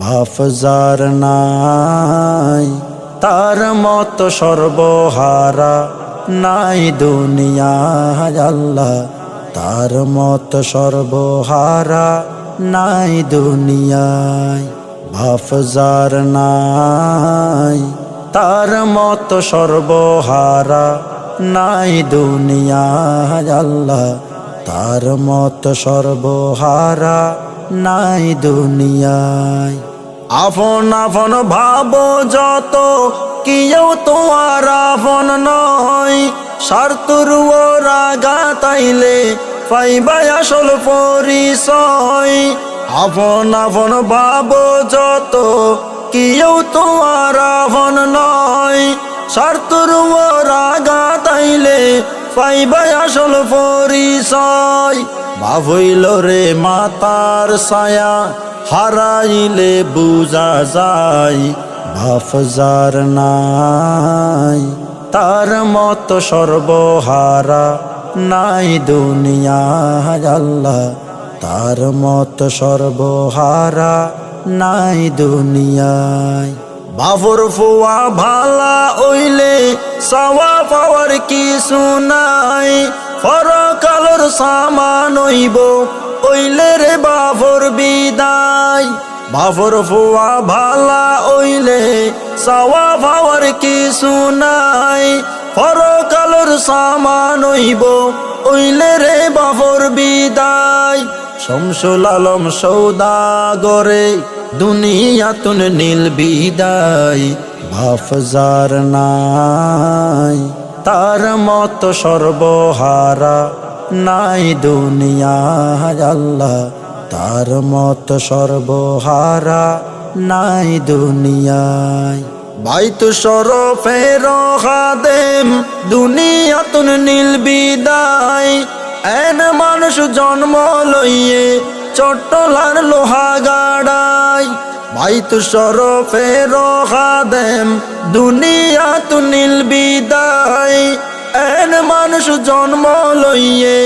বাফজার নাই, তার মতো সর্বহারা নাই দুনিয়ায় আল্লাহ, তার মতো সর্বহারা নাই দুনিয়ায়। বাফজার নাই, তার মতো সর্বহারা নাই দুনিয়ায় আল্লাহ, তার মতো সর্বহারা নাই দুনিয়ায়। আপন আপন ভাবো যত, কেউ তোমার আপন নয়, স্বার্থর রাগা তাইলে পাইবাই আসল পরিচয়। আপন আপন ভাবো যত, কেউ তোমার আপন নয়, স্বার্থর রাগা তাইলে পাইবাই আসল পরিচয়। বাপ হইল রে মাতার ছায়া, হারাইলে বুঝা যায়। বাফজার নাই, তার মতো সর্বহারা নাই দুনিয়ায় আল্লাহ, তার মতো সর্বহারা নাই দুনিয়ায়। বাবর ফুয়া ভালা ওইলে সাওয়া পাওয়ার কিছু নাই, পরকালের সামান হইব ওইলে রে বাবর বিদায়। বাবর ফুয়া ভালা ওইলে সাওয়া পাওয়ার কিছু নাই, পরকালের সামান হইব ওইলে রে বাবর বিদায়। শামসুল আলম সৌদাগরে দুনিয়াতুন নীল বিদায়। বাফজার নাই, তার মতো সর্বহারা নাই দুনিয়ায় আল্লাহ, তার মতো সর্বহারা নাই দুনিয়ায়। বাইতু শরফের খাদেম দুনিয়াতুন নীল বিদায়। এন মানুষ জন্ম লইয়ে চট্টলার লোহা গাড়াই। বাইতু শরফের খাদেম দুনিয়াতুন নীল বিদায়। এন মানুষ জন্ম লইয়ে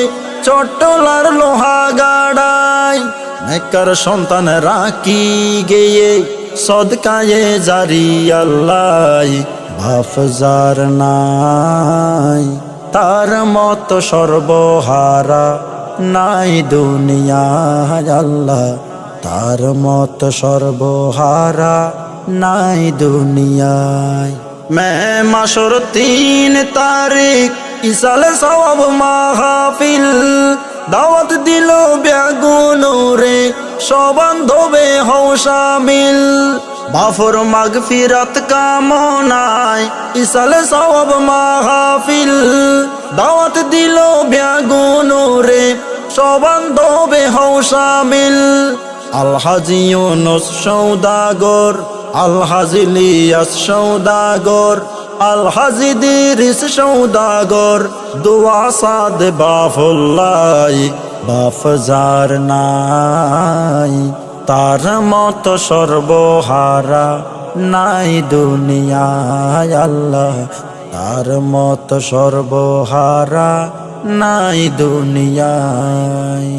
চট্টলার লোহা গাড়াই। নেকর সন্তান রাখি গেয়ে সদকায়ে জারি আল্লাহ। বাফজার নাই, তার মতো সর্বহারা নাই দুনিয়ায় আল্লাহ, তার মতো সর্বহারা নাই দুনিয়ায়। মে মাসর 3 তারিখ ইসালে সওয়াব মাহফিল, দাওয়াত দিল বেগুনরে সবান্ধবে হও শামিল। বাফর মাগফিরাত কামনায় ইসালে সওয়াব মাহফিল, দাওয়াত দিল বেগুনরে সবান্ধবে হও শামিল। আলহাজি ইউনুস সৌদাগর, আলহাজি ইলিয়াস সৌদাগর, আলহাজি দিরিস সৌদাগর, দোয়া সাদ বাফুল্লাহ। বাফজার নাই, তার মতো সর্বহারা নাই দুনিয়ায় আল্লাহ, তার মতো সর্বহারা নাই দুনিয়ায়।